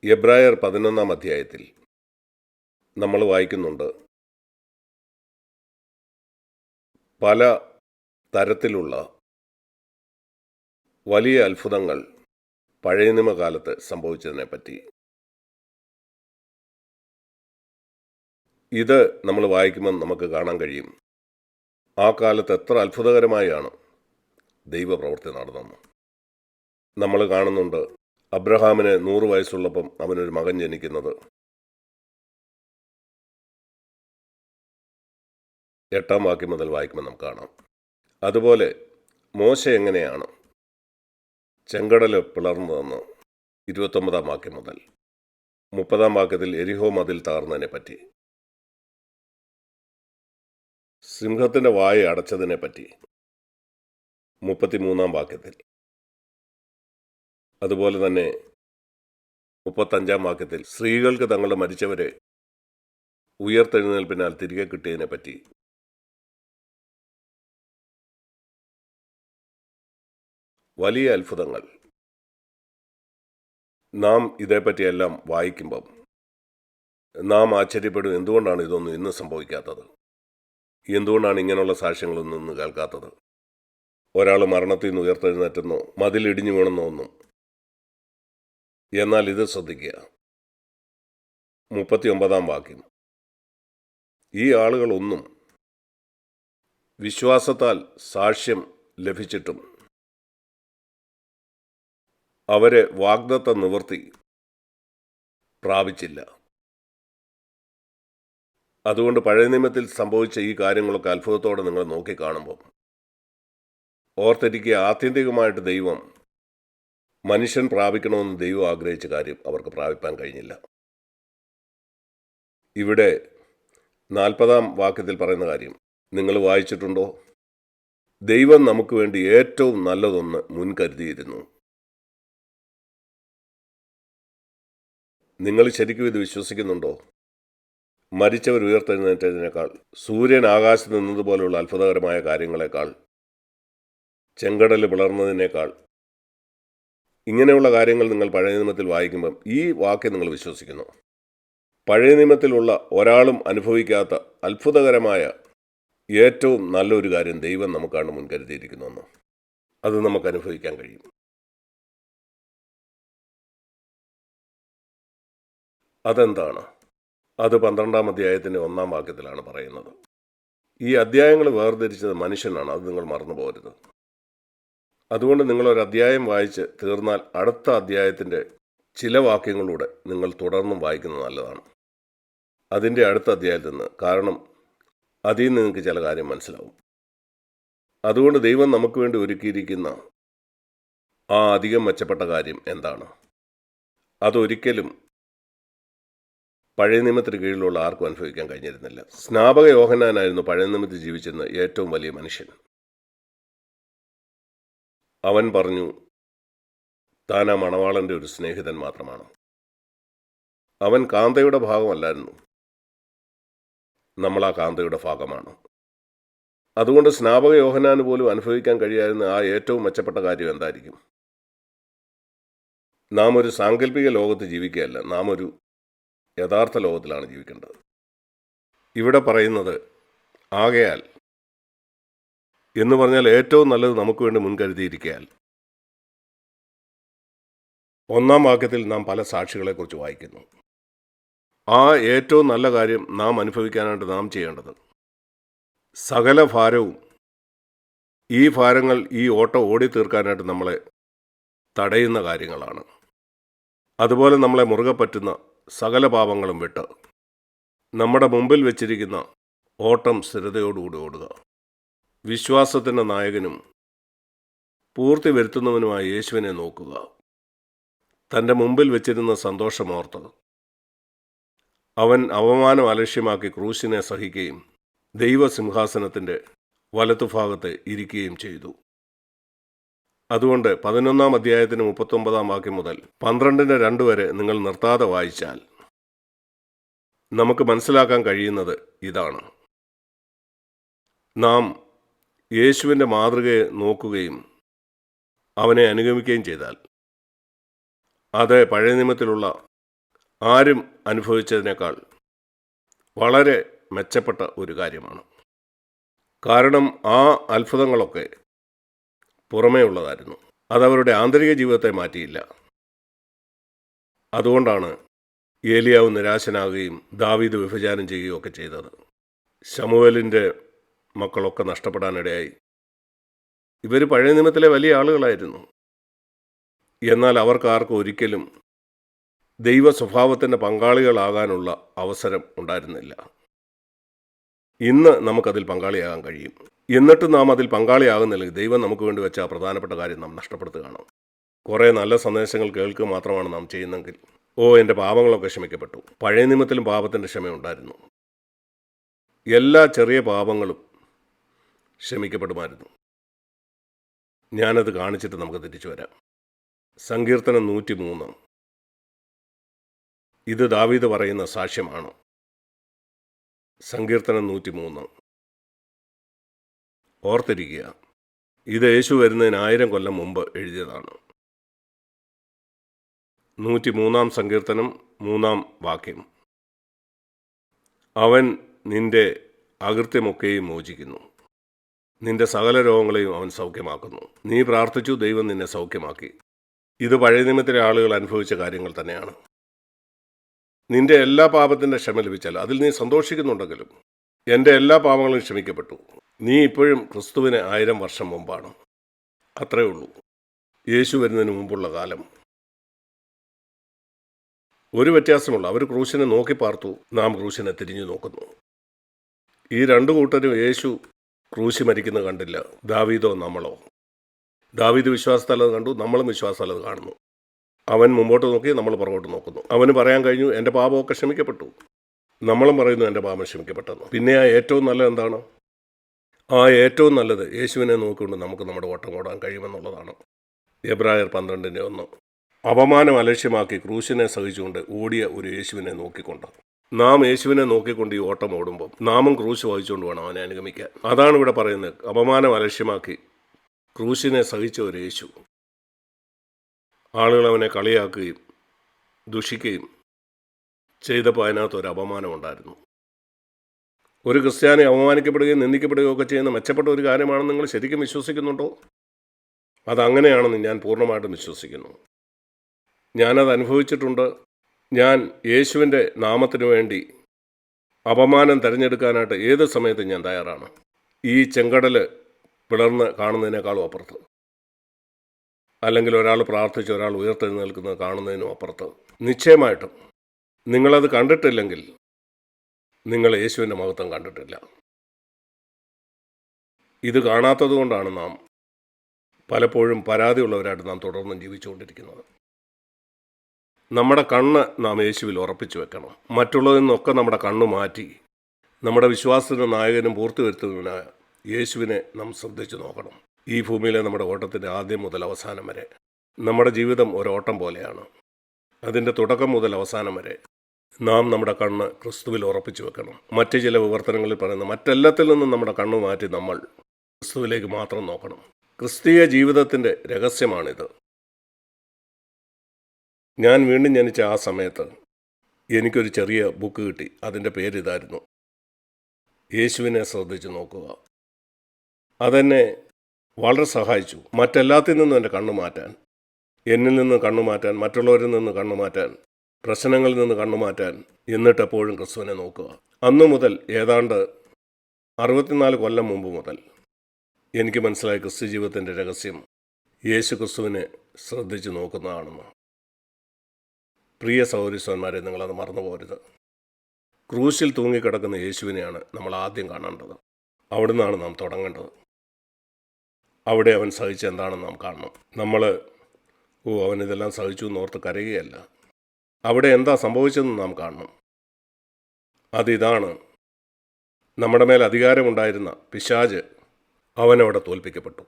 എബ്രായർ 11 അധ്യായത്തിൽ നമ്മൾ വായിക്കുന്നുണ്ട്, പല തരത്തിലുള്ള വലിയ അത്ഭുതങ്ങൾ പഴയ നിയമകാലത്ത് സംഭവിച്ചതിനെപ്പറ്റി. ഇത് നമ്മൾ വായിക്കുമ്പോൾ നമുക്ക് കാണാൻ കഴിയും, ആ കാലത്ത് എത്ര അത്ഭുതകരമായാണ് ദൈവപ്രവൃത്തി നടന്നെന്ന്. നമ്മൾ കാണുന്നുണ്ട്, അബ്രഹാമിന് 100 വയസ്സുള്ളപ്പം അവനൊരു മകൻ ജനിക്കുന്നത്. 8 വാക്യം മുതൽ വായിക്കുമ്പോൾ നമുക്ക് കാണാം. അതുപോലെ മോശ എങ്ങനെയാണ് ചെങ്കടൽ പിളർന്നതെന്ന് 29 വാക്യം മുതൽ 30 വാക്യത്തിൽ എരിഹോ മതിൽ തകർന്നതിനെ പറ്റി, സിംഹത്തിൻ്റെ വായ അടച്ചതിനെ പറ്റി 33 വാക്യത്തിൽ, അതുപോലെ തന്നെ 35 വാക്യത്തിൽ സ്ത്രീകൾക്ക് തങ്ങളുടെ മരിച്ചവരെ ഉയർത്തെഴുന്നേൽപ്പിനാൽ തിരികെ കിട്ടിയതിനെ പറ്റി, വലിയ അത്ഭുതങ്ങൾ. നാം ഇതേപ്പറ്റിയെല്ലാം വായിക്കുമ്പം നാം ആശ്ചര്യപ്പെടും, എന്തുകൊണ്ടാണ് ഇതൊന്നും ഇന്ന് സംഭവിക്കാത്തത്, എന്തുകൊണ്ടാണ് ഇങ്ങനെയുള്ള സാക്ഷ്യങ്ങളൊന്നും ഇന്ന് കേൾക്കാത്തത്. ഒരാൾ മരണത്തിൽ നിന്ന് ഉയർത്തെഴുന്നേറ്റെന്നോ മതിലിടിഞ്ഞു വീണെന്നോ ഒന്നും. എന്നാൽ ഇത് ശ്രദ്ധിക്കുക, 39 വാക്യം, ഈ ആളുകളൊന്നും വിശ്വാസത്താൽ സാക്ഷ്യം ലഭിച്ചിട്ടും അവരെ വാഗ്ദത്ത നിവൃത്തി പ്രാപിച്ചില്ല. അതുകൊണ്ട് പഴയ നിയമത്തിൽ സംഭവിച്ച ഈ കാര്യങ്ങളൊക്കെ അത്ഭുതത്തോടെ നിങ്ങൾ നോക്കിക്കാണുമ്പോൾ ഓർത്തിരിക്കുക, ആത്യന്തികമായിട്ട് ദൈവം മനുഷ്യൻ പ്രാപിക്കണമെന്ന് ദൈവം ആഗ്രഹിച്ച കാര്യം അവർക്ക് പ്രാപിപ്പാൻ കഴിഞ്ഞില്ല. ഇവിടെ 40 വാക്യത്തിൽ പറയുന്ന കാര്യം നിങ്ങൾ വായിച്ചിട്ടുണ്ടോ? ദൈവം നമുക്ക് വേണ്ടി ഏറ്റവും നല്ലതൊന്ന് മുൻകരുതിയിരുന്നു. നിങ്ങൾ ശരിക്കും ഇത് വിശ്വസിക്കുന്നുണ്ടോ? മരിച്ചവർ ഉയർത്തെഴുന്നേറ്റതിനേക്കാൾ, സൂര്യൻ ആകാശത്ത് നിന്നതുപോലെയുള്ള അത്ഭുതകരമായ കാര്യങ്ങളെക്കാൾ, ചെങ്കടൽ പിളർന്നതിനേക്കാൾ, ഇങ്ങനെയുള്ള കാര്യങ്ങൾ നിങ്ങൾ പഴയ നിയമത്തിൽ വായിക്കുമ്പം ഈ വാക്യം നിങ്ങൾ വിശ്വസിക്കുന്നു. പഴയ നിയമത്തിലുള്ള ഒരാളും അനുഭവിക്കാത്ത അത്ഭുതകരമായ ഏറ്റവും നല്ലൊരു കാര്യം ദൈവം നമുക്കാണ് മുൻകരുതിയിരിക്കുന്നുവെന്ന്. അത് നമുക്ക് അനുഭവിക്കാൻ കഴിയും. അതെന്താണ്? അത് 12 അധ്യായത്തിൻ്റെ 1 വാക്യത്തിലാണ് പറയുന്നത്. ഈ അധ്യായങ്ങൾ വേർതിരിച്ചത് മനുഷ്യനാണ്, അത് നിങ്ങൾ മറന്നു പോകരുത്. അതുകൊണ്ട് നിങ്ങളൊരു അധ്യായം വായിച്ച് തീർന്നാൽ അടുത്ത അധ്യായത്തിൻ്റെ ചില വാക്യങ്ങളിലൂടെ നിങ്ങൾ തുടർന്നും വായിക്കുന്നത് നല്ലതാണ്, അതിൻ്റെ അടുത്ത അധ്യായത്തിൽ നിന്ന്. കാരണം അതിൽ നിന്ന് നിങ്ങൾക്ക് ചില കാര്യം മനസ്സിലാവും. അതുകൊണ്ട് ദൈവം നമുക്ക് വേണ്ടി ഒരുക്കിയിരിക്കുന്ന ആ അധികം മെച്ചപ്പെട്ട കാര്യം എന്താണ്? അതൊരിക്കലും പഴയ നിയമത്തിന് കീഴിലുള്ള ആർക്കും അനുഭവിക്കാൻ കഴിഞ്ഞിരുന്നില്ല. സ്നാപക യോഹന്നാനായിരുന്നു പഴയ നിയമത്തിൽ ജീവിച്ചിരുന്ന ഏറ്റവും വലിയ മനുഷ്യൻ. അവൻ പറഞ്ഞു താൻ ആ മണവാളൻ്റെ ഒരു സ്നേഹിതൻ മാത്രമാണ്. അവൻ കാന്തയുടെ ഭാഗമല്ലായിരുന്നു, നമ്മൾ ആ കാന്തയുടെ ഭാഗമാണ്. അതുകൊണ്ട് സ്നാപക യോഹന്നാന് പോലും അനുഭവിക്കാൻ കഴിയാവുന്ന ആ ഏറ്റവും മെച്ചപ്പെട്ട കാര്യം എന്തായിരിക്കും? നാം ഒരു സാങ്കല്പിക ലോകത്ത് ജീവിക്കുകയല്ല, നാം ഒരു യഥാർത്ഥ ലോകത്തിലാണ് ജീവിക്കേണ്ടത്. ഇവിടെ പറയുന്നത് ആകയാൽ എന്ന് പറഞ്ഞാൽ ഏറ്റവും നല്ലത് നമുക്ക് വേണ്ടി മുൻകരുതിയിരിക്കയാൽ. 1 വാക്യത്തിൽ നാം പല സാക്ഷികളെക്കുറിച്ച് വായിക്കുന്നു. ആ ഏറ്റവും നല്ല കാര്യം നാം അനുഭവിക്കാനായിട്ട് നാം ചെയ്യേണ്ടത്, സകല ഭാരവും, ഈ ഭാരങ്ങൾ ഈ ഓട്ടം ഓടി തീർക്കാനായിട്ട് നമ്മളെ തടയുന്ന കാര്യങ്ങളാണ്. അതുപോലെ നമ്മളെ മുറുകെ പറ്റുന്ന സകല പാപങ്ങളും വിട്ട് നമ്മുടെ മുമ്പിൽ വെച്ചിരിക്കുന്ന ഓട്ടം സ്ഥിരതയോടുകൂടി ഓടുക. വിശ്വാസത്തിൻ്റെ നായകനും പൂർത്തി വരുത്തുന്നവനുമായ യേശുവിനെ നോക്കുക. തൻ്റെ മുമ്പിൽ വെച്ചിരുന്ന സന്തോഷമോർത്ത് അവൻ അവമാനം അലക്ഷ്യമാക്കി ക്രൂശിനെ സഹിക്കുകയും ദൈവസിംഹാസനത്തിൻ്റെ വലത്തുഭാഗത്ത് ഇരിക്കുകയും ചെയ്തു. അതുകൊണ്ട് 11 അധ്യായത്തിന് 39 വാക്യം മുതൽ 12:2 വരെ നിങ്ങൾ നിർത്താതെ വായിച്ചാൽ നമുക്ക് മനസ്സിലാക്കാൻ കഴിയുന്നത് ഇതാണ്. നാം യേശുവിൻ്റെ മാതൃകയെ നോക്കുകയും അവനെ അനുഗമിക്കുകയും ചെയ്താൽ, അത് പഴയ നിയമത്തിലുള്ള ആരും അനുഭവിച്ചതിനേക്കാൾ വളരെ മെച്ചപ്പെട്ട ഒരു കാര്യമാണ്. കാരണം ആ അത്ഭുതങ്ങളൊക്കെ പുറമേ ഉള്ളതായിരുന്നു. അതവരുടെ ആന്തരിക ജീവിതത്തെ മാറ്റിയില്ല. അതുകൊണ്ടാണ് ഏലിയാവ് നിരാശനാകുകയും ദാവീദ് വിഭജനം ചെയ്യുകയും ഒക്കെ ചെയ്തത്. ശമൂവേലിൻ്റെ മക്കളൊക്കെ നഷ്ടപ്പെടാനിടയായി. ഇവർ പഴയ നിയമത്തിലെ വലിയ ആളുകളായിരുന്നു. എന്നാൽ അവർക്കാർക്കും ഒരിക്കലും ദൈവ സ്വഭാവത്തിൻ്റെ പങ്കാളികളാകാനുള്ള അവസരം ഉണ്ടായിരുന്നില്ല. ഇന്ന് നമുക്കതിൽ പങ്കാളിയാകാൻ കഴിയും. എന്നിട്ട് നാം അതിൽ പങ്കാളിയാകുന്നില്ലെങ്കിൽ ദൈവം നമുക്ക് വേണ്ടി വെച്ച ആ പ്രധാനപ്പെട്ട കാര്യം നാം നഷ്ടപ്പെടുത്തുകയാണ്. കുറേ നല്ല സന്ദേശങ്ങൾ കേൾക്കുക മാത്രമാണ് നാം ചെയ്യുന്നതെങ്കിൽ, എൻ്റെ പാപങ്ങളൊക്കെ ക്ഷമിക്കപ്പെട്ടു. പഴയ നിയമത്തിലും പാപത്തിൻ്റെ ക്ഷമയുണ്ടായിരുന്നു. എല്ലാ ചെറിയ പാപങ്ങളും ക്ഷമിക്കപ്പെടുമായിരുന്നു. ഞാനത് കാണിച്ചിട്ട് നമുക്ക് തിരിച്ചു വരാം. സങ്കീർത്തനം 103. ഇത് ദാവീദ് പറയുന്ന സാക്ഷ്യമാണ്. സങ്കീർത്തനം 103. ഓർത്തിരിക്കുക, ഇത് യേശു വരുന്നതിന് 1000 കൊല്ലം മുമ്പ് എഴുതിയതാണ്. 103 സങ്കീർത്തനം 3 വാക്യം. അവൻ നിന്റെ അകൃത്യമൊക്കെയും മോചിക്കുന്നു, നിന്റെ സകല രോഗങ്ങളെയും അവൻ സൗഖ്യമാക്കുന്നു. നീ പ്രാർത്ഥിച്ചു, ദൈവം നിന്നെ സൗഖ്യമാക്കി. ഇത് പഴയ നിയമത്തിലെ ആളുകൾ അനുഭവിച്ച കാര്യങ്ങൾ തന്നെയാണ്. നിന്റെ എല്ലാ പാപത്തിൻ്റെ ക്ഷമ ലഭിച്ചാൽ അതിൽ നീ സന്തോഷിക്കുന്നുണ്ടെങ്കിലും, എൻ്റെ എല്ലാ പാപങ്ങളും ക്ഷമിക്കപ്പെട്ടു. നീ ഇപ്പോഴും ക്രിസ്തുവിന് 1000 വർഷം മുമ്പാണ്. അത്രേ ഉള്ളൂ. യേശു വരുന്നതിന് മുമ്പുള്ള കാലം. ഒരു വ്യത്യാസമുള്ള, അവർ ക്രൂശിനെ നോക്കി പാർത്തു, നാം ക്രൂശിനെ തിരിഞ്ഞു നോക്കുന്നു. ഈ രണ്ടു കൂട്ടരും യേശു ക്രൂശി മരിക്കുന്നത് കണ്ടില്ല. ദാവീദോ നമ്മളോ? ദാവീദ് വിശ്വാസത്താലത് കണ്ടു, നമ്മളും വിശ്വാസത്താലത് കാണുന്നു. അവൻ മുമ്പോട്ട് നോക്കി, നമ്മൾ പുറകോട്ട് നോക്കുന്നു. അവന് പറയാൻ കഴിഞ്ഞു, എൻ്റെ പാപമൊക്കെ ക്ഷമിക്കപ്പെട്ടു. നമ്മളും പറയുന്നു, എൻ്റെ പാപം ക്ഷമിക്കപ്പെട്ടെന്ന്. പിന്നെ ആ ഏറ്റവും നല്ലത് എന്താണ്? ആ ഏറ്റവും നല്ലത് യേശുവിനെ നോക്കിക്കൊണ്ട് നമുക്ക് നമ്മുടെ ഓട്ടം ഓടാൻ കഴിയുമെന്നുള്ളതാണ്. എബ്രായർ 12:1. അപമാനം അലക്ഷ്യമാക്കി ക്രൂശിനെ സഹിച്ചുകൊണ്ട് ഓടിയ ഒരു യേശുവിനെ നോക്കിക്കൊണ്ട്. നാം യേശുവിനെ നോക്കിക്കൊണ്ട് ഈ ഓട്ടം ഓടുമ്പം നാമും ക്രൂശ് വഹിച്ചുകൊണ്ട് വേണം അവനെ അനുഗമിക്കാൻ. അതാണ് ഇവിടെ പറയുന്നത്. അപമാനം അലക്ഷ്യമാക്കി ക്രൂശിനെ സഹിച്ച ഒരു യേശു. ആളുകൾ അവനെ കളിയാക്കുകയും ദുഷിക്കുകയും ചെയ്തപ്പോൾ അതിനകത്ത് ഒരു അപമാനം ഉണ്ടായിരുന്നു. ഒരു ക്രിസ്ത്യാനി അപമാനിക്കപ്പെടുകയും നിന്ദിക്കപ്പെടുകയും ഒക്കെ ചെയ്യുന്ന മെച്ചപ്പെട്ട ഒരു കാര്യമാണെന്ന് നിങ്ങൾ ശരിക്കും വിശ്വസിക്കുന്നുണ്ടോ? അതങ്ങനെയാണെന്ന് ഞാൻ പൂർണ്ണമായിട്ടും വിശ്വസിക്കുന്നു. ഞാനത് അനുഭവിച്ചിട്ടുണ്ട്. ഞാൻ യേശുവിൻ്റെ നാമത്തിനു വേണ്ടി അപമാനം തിരഞ്ഞെടുക്കാനായിട്ട് ഏത് സമയത്തും ഞാൻ തയ്യാറാണ്. ഈ ചെങ്കടൽ പിളർന്ന് കാണുന്നതിനേക്കാളും അപ്പുറത്ത്, അല്ലെങ്കിൽ ഒരാൾ പ്രാർത്ഥിച്ച് ഒരാൾ ഉയർത്തെഴുന്നേൽക്കുന്നത് കാണുന്നതിനും അപ്പുറത്ത്. നിശ്ചയമായിട്ടും നിങ്ങളത് കണ്ടിട്ടില്ലെങ്കിൽ നിങ്ങൾ യേശുവിൻ്റെ മഹത്വം കണ്ടിട്ടില്ല. ഇത് കാണാത്തത് കൊണ്ടാണ് നാം പലപ്പോഴും പരാതിയുള്ളവരായിട്ട് നാം തുടർന്നും ജീവിച്ചുകൊണ്ടിരിക്കുന്നത്. നമ്മുടെ കണ്ണ് നാം യേശുവിൽ ഉറപ്പിച്ചു വെക്കണം. മറ്റുള്ളതിൽ നിന്നൊക്കെ നമ്മുടെ കണ്ണ് മാറ്റി നമ്മുടെ വിശ്വാസത്തിൻ്റെ നായകനും പൂർത്തി വരുത്തുന്നതിനായ യേശുവിനെ നാം ശ്രദ്ധിച്ചു നോക്കണം. ഈ ഭൂമിയിലെ നമ്മുടെ ഓട്ടത്തിൻ്റെ ആദ്യം മുതൽ അവസാനം വരെ. നമ്മുടെ ജീവിതം ഒരോട്ടം പോലെയാണ്. അതിൻ്റെ തുടക്കം മുതൽ അവസാനം വരെ നാം നമ്മുടെ കണ്ണ് ക്രിസ്തുവിൽ ഉറപ്പിച്ചു വെക്കണം. മറ്റ് ചില വിവർത്തനങ്ങളിൽ പറയുന്ന മറ്റെല്ലാത്തിൽ നിന്നും നമ്മുടെ കണ്ണ് മാറ്റി നമ്മൾ ക്രിസ്തുവിലേക്ക് മാത്രം നോക്കണം. ക്രിസ്തീയ ജീവിതത്തിൻ്റെ രഹസ്യമാണിത്. ഞാൻ വീണ്ടും ജനിച്ച ആ സമയത്ത് എനിക്കൊരു ചെറിയ ബുക്ക് കിട്ടി. അതിൻ്റെ പേരിതായിരുന്നു, യേശുവിനെ ശ്രദ്ധിച്ചു നോക്കുക. അതെന്നെ വളരെ സഹായിച്ചു. മറ്റെല്ലാത്തിൽ നിന്നും എൻ്റെ കണ്ണു മാറ്റാൻ, എന്നിൽ നിന്ന് കണ്ണു മാറ്റാൻ, മറ്റുള്ളവരിൽ നിന്ന് കണ്ണു മാറ്റാൻ, പ്രശ്നങ്ങളിൽ നിന്ന് കണ്ണു മാറ്റാൻ, എന്നിട്ട് എപ്പോഴും ക്രിസ്തുവിനെ നോക്കുക. അന്നു മുതൽ ഏതാണ്ട് 64 കൊല്ലം മുമ്പ് മുതൽ എനിക്ക് മനസ്സിലായ ക്രിസ്തു ജീവിതത്തിൻ്റെ രഹസ്യം യേശു ക്രിസ്തുവിനെ ശ്രദ്ധിച്ചു നോക്കുന്നതാണെന്ന്. പ്രിയ സഹോദരീസന്മാരെ, നിങ്ങളത് മറന്നു പോകരുത്. ക്രൂശിൽ തൂങ്ങിക്കിടക്കുന്ന യേശുവിനെയാണ് നമ്മൾ ആദ്യം കാണേണ്ടത്. അവിടെ നിന്നാണ് നാം തുടങ്ങേണ്ടത്. അവിടെ അവൻ സഹിച്ച എന്താണെന്ന് നാം കാണണം. നമ്മൾ അവനിതെല്ലാം സഹിച്ചു എന്നോർത്ത് കരയുകയല്ല. അവിടെ എന്താ സംഭവിച്ചതെന്ന് നാം കാണണം. അതിതാണ്, നമ്മുടെ മേൽ അധികാരമുണ്ടായിരുന്ന പിശാച് അവനവിടെ തോൽപ്പിക്കപ്പെട്ടു.